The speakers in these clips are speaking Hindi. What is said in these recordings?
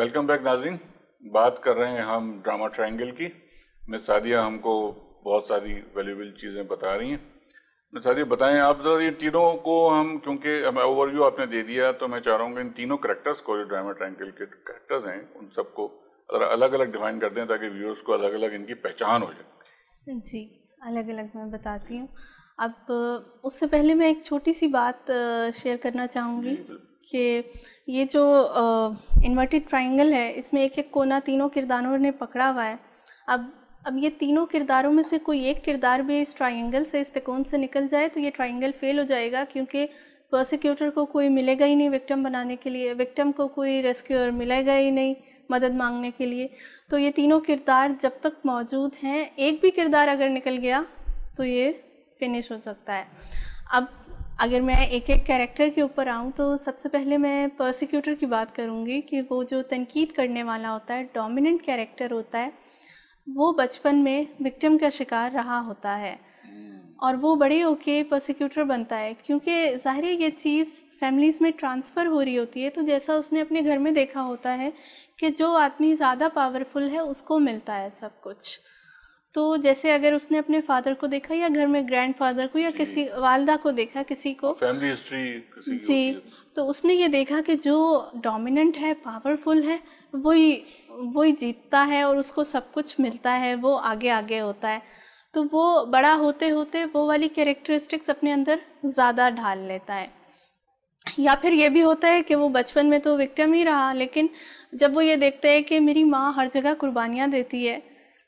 वेलकम बैक नाज़रीन। बात कर रहे हैं हम ड्रामा ट्रायंगल की। मिस सादिया हमको बहुत सारी वैल्यूबल चीज़ें बता रही हैं। मिस सादिया बताएं आप ज़रा, ये तीनों को हम, क्योंकि ओवरव्यू आपने दे दिया, तो मैं चाह रहा हूँ कि इन तीनों करेक्टर्स को, जो ड्रामा ट्रायंगल के करेक्टर्स हैं, उन सबको ज़रा अलग अलग डिफाइन कर दें ताकि व्यूअर्स को अलग अलग इनकी पहचान हो जाए। जी, अलग अलग मैं बताती हूँ। अब उससे पहले मैं एक छोटी सी बात शेयर करना चाहूँगी कि ये जो इन्वर्टेड ट्रायंगल है, इसमें एक एक कोना तीनों किरदारों ने पकड़ा हुआ है। अब ये तीनों किरदारों में से कोई एक किरदार भी इस ट्रायंगल से, इस त्रिकोण से निकल जाए तो ये ट्रायंगल फेल हो जाएगा, क्योंकि प्रोसिक्यूटर को कोई मिलेगा ही नहीं विक्टिम बनाने के लिए, विक्टिम को कोई रेस्क्यूअर मिलेगा ही नहीं मदद मांगने के लिए। तो ये तीनों किरदार जब तक मौजूद हैं, एक भी किरदार अगर निकल गया तो ये फिनिश हो सकता है। अब अगर मैं एक एक कैरेक्टर के ऊपर आऊँ तो सबसे पहले मैं प्रोसिक्यूटर की बात करूँगी कि वो जो तनकीद करने वाला होता है, डोमिनेंट कैरेक्टर होता है, वो बचपन में विक्टिम का शिकार रहा होता है और वो बड़े होके प्रोसिक्यूटर बनता है, क्योंकि ज़ाहिर है ये चीज़ फैमिलीज़ में ट्रांसफ़र हो रही होती है। तो जैसा उसने अपने घर में देखा होता है कि जो आदमी ज़्यादा पावरफुल है उसको मिलता है सब कुछ। तो जैसे अगर उसने अपने फादर को देखा या घर में ग्रैंडफादर को या किसी वालदा को देखा, किसी को फैमिली हिस्ट्री किसी की जी, होती है। तो उसने ये देखा कि जो डोमिनेंट है, पावरफुल है, वही जीतता है और उसको सब कुछ मिलता है, वो आगे आगे होता है। तो वो बड़ा होते होते वो वाली कैरेक्टरिस्टिक्स अपने अंदर ज़्यादा ढाल लेता है। या फिर ये भी होता है कि वो बचपन में तो विक्टिम ही रहा, लेकिन जब वो ये देखता है कि मेरी माँ हर जगह कुर्बानियाँ देती है,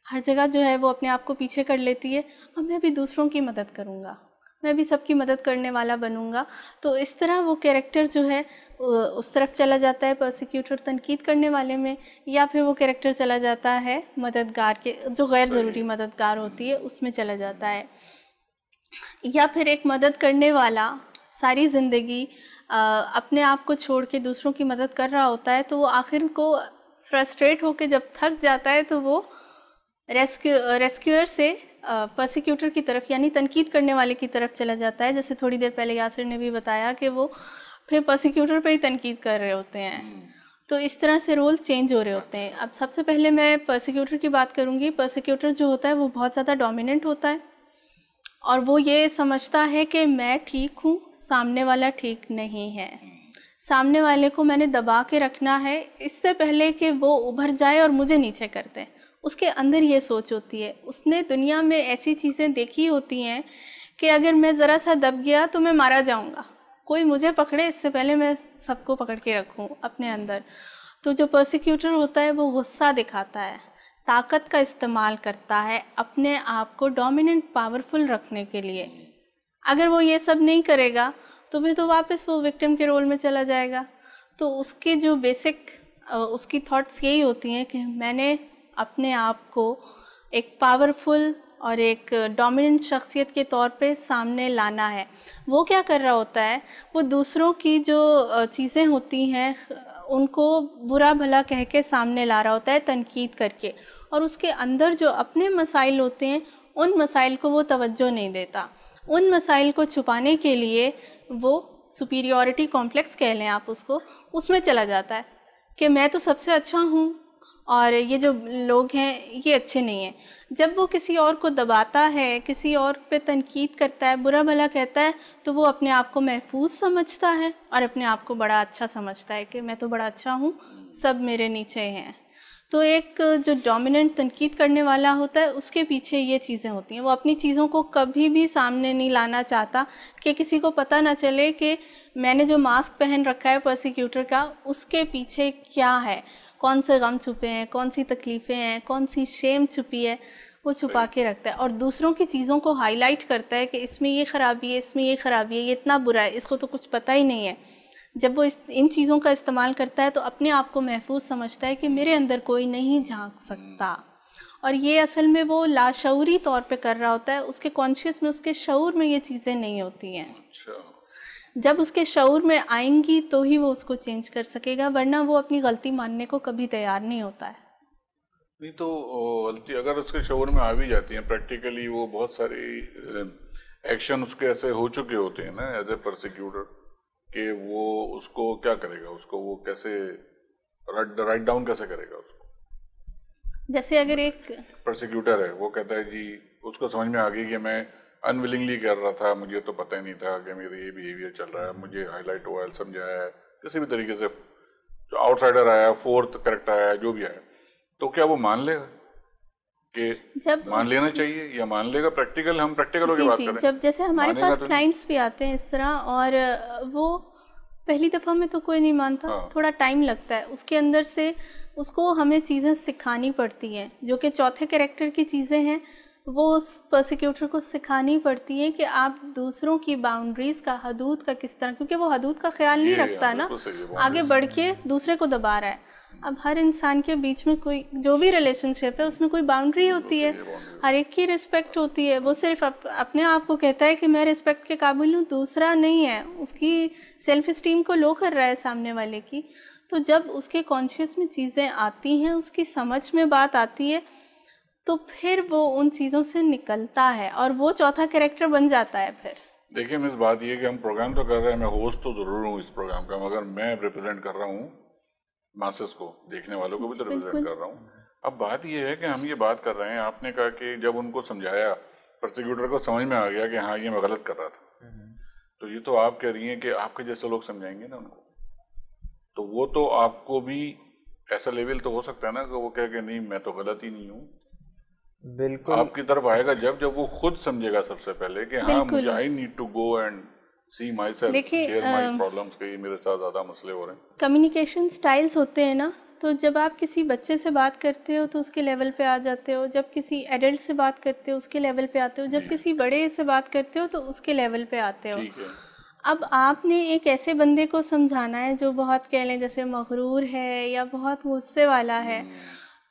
हर जगह जो है वो अपने आप को पीछे कर लेती है, अब मैं भी दूसरों की मदद करूँगा, मैं भी सबकी मदद करने वाला बनूँगा। तो इस तरह वो कैरेक्टर जो है उस तरफ चला जाता है, प्रोसिक्यूटर तनकीद करने वाले में, या फिर वो कैरेक्टर चला जाता है मददगार के, जो गैर ज़रूरी मददगार होती है उसमें चला जाता है। या फिर एक मदद करने वाला सारी ज़िंदगी अपने आप को छोड़ के दूसरों की मदद कर रहा होता है, तो वो आखिर को फ्रस्ट्रेट होकर जब थक जाता है तो वो रेस्क्यूअर से प्रोसिक्यूटर की तरफ, यानी तनकीद करने वाले की तरफ चला जाता है। जैसे थोड़ी देर पहले यासिर ने भी बताया कि वो फिर प्रोसिक्यूटर पे ही तनकीद कर रहे होते हैं। तो इस तरह से रोल चेंज हो रहे होते हैं। अब सबसे पहले मैं प्रोसिक्यूटर की बात करूँगी। प्रोसिक्यूटर जो होता है वो बहुत ज़्यादा डोमिनेंट होता है और वो ये समझता है कि मैं ठीक हूँ, सामने वाला ठीक नहीं है, सामने वाले को मैंने दबा के रखना है इससे पहले कि वो उभर जाए और मुझे नीचे कर दे। उसके अंदर ये सोच होती है। उसने दुनिया में ऐसी चीज़ें देखी होती हैं कि अगर मैं ज़रा सा दब गया तो मैं मारा जाऊंगा, कोई मुझे पकड़े इससे पहले मैं सबको पकड़ के रखूं अपने अंदर। तो जो प्रोसिक्यूटर होता है वो गुस्सा दिखाता है, ताकत का इस्तेमाल करता है अपने आप को डोमिनेंट पावरफुल रखने के लिए। अगर वो ये सब नहीं करेगा तो फिर तो वापस वो विक्टिम के रोल में चला जाएगा। तो उसके जो बेसिक उसकी थॉट्स यही होती हैं कि मैंने अपने आप को एक पावरफुल और एक डोमिनेंट शख्सियत के तौर पे सामने लाना है। वो क्या कर रहा होता है, वो दूसरों की जो चीज़ें होती हैं उनको बुरा भला कह के सामने ला रहा होता है, तनकीद करके, और उसके अंदर जो अपने मसाइल होते हैं उन मसाइल को वो तवज्जो नहीं देता। उन मसाइल को छुपाने के लिए वो सुपीरियॉरिटी कॉम्प्लेक्स कह लें आप उसको, उसमें चला जाता है कि मैं तो सबसे अच्छा हूँ और ये जो लोग हैं ये अच्छे नहीं हैं। जब वो किसी और को दबाता है, किसी और पे तनकीद करता है, बुरा भला कहता है, तो वो अपने आप को महफूज समझता है और अपने आप को बड़ा अच्छा समझता है कि मैं तो बड़ा अच्छा हूँ, सब मेरे नीचे हैं। तो एक जो डोमिनेंट तनकीद करने वाला होता है उसके पीछे ये चीज़ें होती हैं। वो अपनी चीज़ों को कभी भी सामने नहीं लाना चाहता कि किसी को पता ना चले कि मैंने जो मास्क पहन रखा है प्रोसिक्यूटर का, उसके पीछे क्या है, कौन से गम छुपे हैं, कौन सी तकलीफ़ें हैं, कौन सी शेम छुपी है, वो छुपा के रखता है और दूसरों की चीज़ों को हाईलाइट करता है कि इसमें ये ख़राबी है, इसमें ये ख़राबी है, ये इतना बुरा है, इसको तो कुछ पता ही नहीं है। जब वो इन चीज़ों का इस्तेमाल करता है तो अपने आप को महफूज समझता है कि मेरे अंदर कोई नहीं झांक सकता, और ये असल में वो लाशऊरी तौर पे कर रहा होता है। उसके कॉन्शियस में, उसके शऊर में ये चीज़ें नहीं होती हैं। जब उसके शऊर में आएंगी तो ही वो उसको चेंज कर सकेगा, वरना वो अपनी गलती मानने को कभी तैयार नहीं होता है। नहीं तो गलती अगर उसके शऊर में आ भी जाती है, प्रैक्टिकली वो बहुत सारी एक्शन उसके ऐसे हो चुके होते हैं ना एज ए प्रोसिक्यूटर, कि वो उसको क्या करेगा, उसको वो कैसे राइट डाउन कैसे करेगा उसको? जैसे अगर एक प्रोसिक्यूटर है, वो कहता है जी, उसको समझ में आ गई कि मैं अनविलिंगली कर रहा था, मुझे तो पता ही नहीं था कि मेरा ये बिहेवियर चल रहा है, मुझे हाईलाइट हुआ है, समझाया है, किसी भी तरीके से जो आउटसाइडर आया, फोर्थ करेक्टर आया, जो भी आया, तो क्या वो मान लेगा कि जब मान लेना चाहिए या मान लेगा? प्रैक्टिकल, हम प्रैक्टिकल होकर बात करें। जब जैसे हमारे मानेगा पास तो नहीं। क्लाइंट्स भी आते हैं इस तरह, और वो पहली दफ़ा में तो कोई नहीं मानता, हाँ। थोड़ा टाइम लगता है, उसके अंदर से उसको हमें चीज़ें सिखानी पड़ती हैं, जो कि चौथे कैरेक्टर की चीज़ें हैं, वो उस प्रोसिक्यूटर को सिखानी पड़ती है कि आप दूसरों की बाउंड्रीज़ का, हदूद का किस तरह, क्योंकि वो हदूद का ख्याल नहीं रखता ना, बिल्कुल सही है, आगे बढ़ के दूसरे को दबा रहा है। अब हर इंसान के बीच में कोई जो भी रिलेशनशिप है उसमें कोई बाउंड्री होती है, हर एक की रिस्पेक्ट होती है। वो सिर्फ अपने आप को कहता है कि मैं रिस्पेक्ट के काबिल हूँ, दूसरा नहीं है, उसकी सेल्फ इस्टीम को लो कर रहा है सामने वाले की। तो जब उसके कॉन्शियस में चीज़ें आती हैं, उसकी समझ में बात आती है, तो फिर वो उन चीज़ों से निकलता है और वो चौथा कैरेक्टर बन जाता है फिर। देखिए मिस, बात ये है कि हम प्रोग्राम तो कर रहे हैं, मैं होस्ट तो जरूर हूँ इस प्रोग्राम का, मगर मैं रिप्रेजेंट कर रहा हूँ मासेस को, देखने वालों को भी तो रिप्रेजेंट कर रहा हूँ। अब बात ये है कि हम ये बात कर रहे हैं, आपने कहा कि जब उनको समझाया, प्रोसिक्यूटर को समझ में आ गया कि हाँ ये मैं गलत कर रहा था, तो ये तो आप कह रही हैं कि आपके जैसे लोग समझाएंगे ना उनको, तो वो तो आपको भी ऐसा लेवल तो हो सकता है ना कि वो कहे कि नहीं मैं तो गलत ही नहीं हूँ। बिल्कुल आपकी तरफ आएगा जब वो खुद समझेगा सबसे पहले कि हाँ मुझे I need to go and see myself, share my problems, के मेरे साथ ज़्यादा मसले हो रहे हैं। कम्युनिकेशन स्टाइल्स होते हैं ना, तो जब आप किसी बच्चे से बात करते हो तो उसके लेवल पे आ जाते हो, जब किसी एडल्ट से बात करते हो उसके लेवल पे आते हो, जब किसी बड़े से बात करते हो तो उसके लेवल पे आते हो। ठीक है। अब आपने एक ऐसे बंदे को समझाना है जो बहुत कह लें जैसे मगरूर है या बहुत गुस्से वाला है,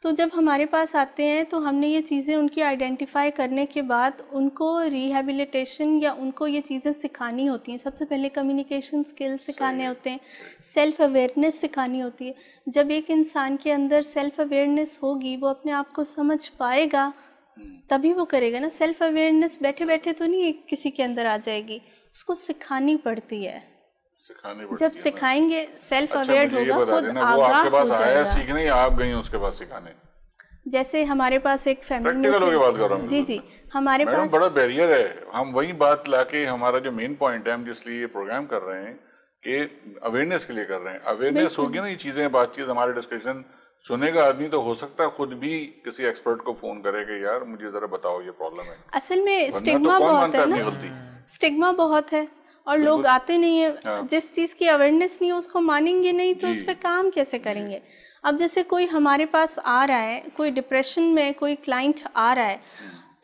तो जब हमारे पास आते हैं तो हमने ये चीज़ें उनकी आइडेंटिफाई करने के बाद उनको रिहैबिलिटेशन या उनको ये चीज़ें सिखानी होती हैं। सबसे पहले कम्युनिकेशन स्किल्स सिखाने होते हैं, सेल्फ़ अवेयरनेस सिखानी होती है। जब एक इंसान के अंदर सेल्फ़ अवेयरनेस होगी, वो अपने आप को समझ पाएगा, तभी वो करेगा ना। सेल्फ़ अवेयरनेस बैठे बैठे तो नहीं किसी के अंदर आ जाएगी, उसको सिखानी पड़ती है। जब सिखाएंगे सेल्फ अवेयर होगा, खुद आगाह हो जाएगा। सीखने या आप गई उसके पास सिखाने? जैसे हमारे पास एक फैमिली में से बात कर रहा हूँ। जी हमारे पास बड़ा बैरियर है। हम वही बात लाके, हमारा जो मेन पॉइंट है, हम जिसलिए ये प्रोग्राम कर रहे हैं कि अवेयरनेस के लिए कर रहे हैं। अवेयरनेस होगी ना, ये चीजें बातचीत हमारे डिस्कशन सुनेगा आदमी, तो हो सकता है खुद भी किसी एक्सपर्ट को फोन करे कि यार मुझे जरा बताओ ये प्रॉब्लम है। असल में स्टिग्मा बहुत है ना, स्टिग्मा बहुत है और लोग आते नहीं है। जिस चीज़ की अवेयरनेस नहीं है उसको मानेंगे नहीं, तो उस पर काम कैसे करेंगे? अब जैसे कोई हमारे पास आ रहा है, कोई डिप्रेशन में कोई क्लाइंट आ रहा है,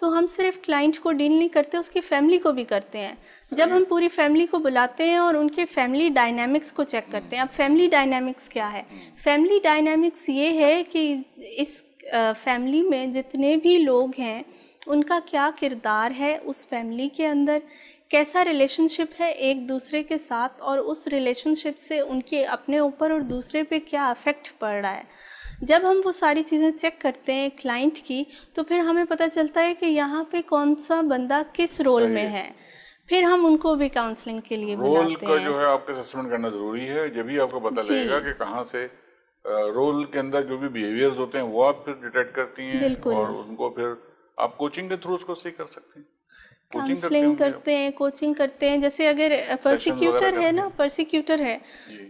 तो हम सिर्फ क्लाइंट को डील नहीं करते, उसकी फैमिली को भी करते हैं। जब हम पूरी फैमिली को बुलाते हैं और उनके फैमिली डायनामिक्स को चेक करते हैं। अब फैमिली डायनामिक्स क्या है? फैमिली डायनामिक्स ये है कि इस फैमिली में जितने भी लोग हैं उनका क्या किरदार है उस फैमिली के अंदर, कैसा रिलेशनशिप है एक दूसरे के साथ, और उस रिलेशनशिप से उनके अपने ऊपर और दूसरे पे क्या अफेक्ट पड़ रहा है। जब हम वो सारी चीज़ें चेक करते हैं क्लाइंट की, तो फिर हमें पता चलता है कि यहाँ पे कौन सा बंदा किस रोल में है। फिर हम उनको भी काउंसलिंग के लिए बुलाते हैं। रोल का जो है आपका असेसमेंट करना ज़रूरी है, जब भी आपको पता लगेगा कि कहाँ से रोल के अंदर जो भी बिहेवियर्स होते हैं वो आप फिर डिटेक्ट करती हैं, और उनको फिर आप कोचिंग के थ्रू उसको सही कर सकते हैं। काउंसलिंग करते हैं, कोचिंग करते हैं। जैसे अगर परसिक्यूटर है ना, परसिक्यूटर है,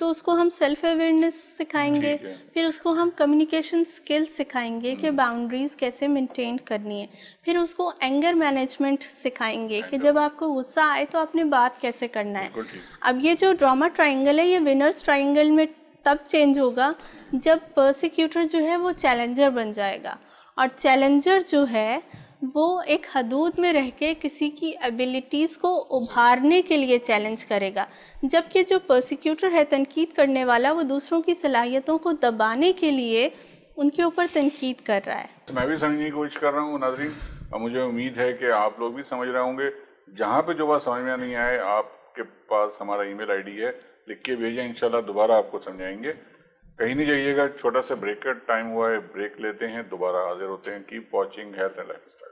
तो उसको हम सेल्फ अवेयरनेस सिखाएंगे, फिर उसको हम कम्युनिकेशन स्किल्स सिखाएंगे कि बाउंड्रीज कैसे मेंटेन करनी है, फिर उसको एंगर मैनेजमेंट सिखाएंगे कि जब आपको गुस्सा आए तो आपने बात कैसे करना है। अब ये जो ड्रामा ट्रायंगल है, ये विनर्स ट्रायंगल में तब चेंज होगा जब परसिक्यूटर जो है वो चैलेंजर बन जाएगा, और चैलेंजर जो है वो एक हदूद में रह के किसी की एबिलिटीज़ को उभारने के लिए चैलेंज करेगा, जबकि जो परसिक्यूटर है, तनकीद करने वाला, वो दूसरों की सलाहियतों को दबाने के लिए उनके ऊपर तनकीद कर रहा है। मैं भी समझने की कोशिश कर रहा हूँ नाज़रीन, और मुझे उम्मीद है कि आप लोग भी समझ रहे होंगे। जहाँ पे जो बात समझ में नहीं आए, आपके पास हमारा ईमेल आईडी है, लिख के भेजें, इंशाल्लाह दोबारा आपको समझाएंगे। कहीं नहीं जाइएगा, छोटा सा ब्रेक का टाइम हुआ है, ब्रेक लेते हैं, दोबारा हाजिर होते हैं। Keep watching health and lifestyle.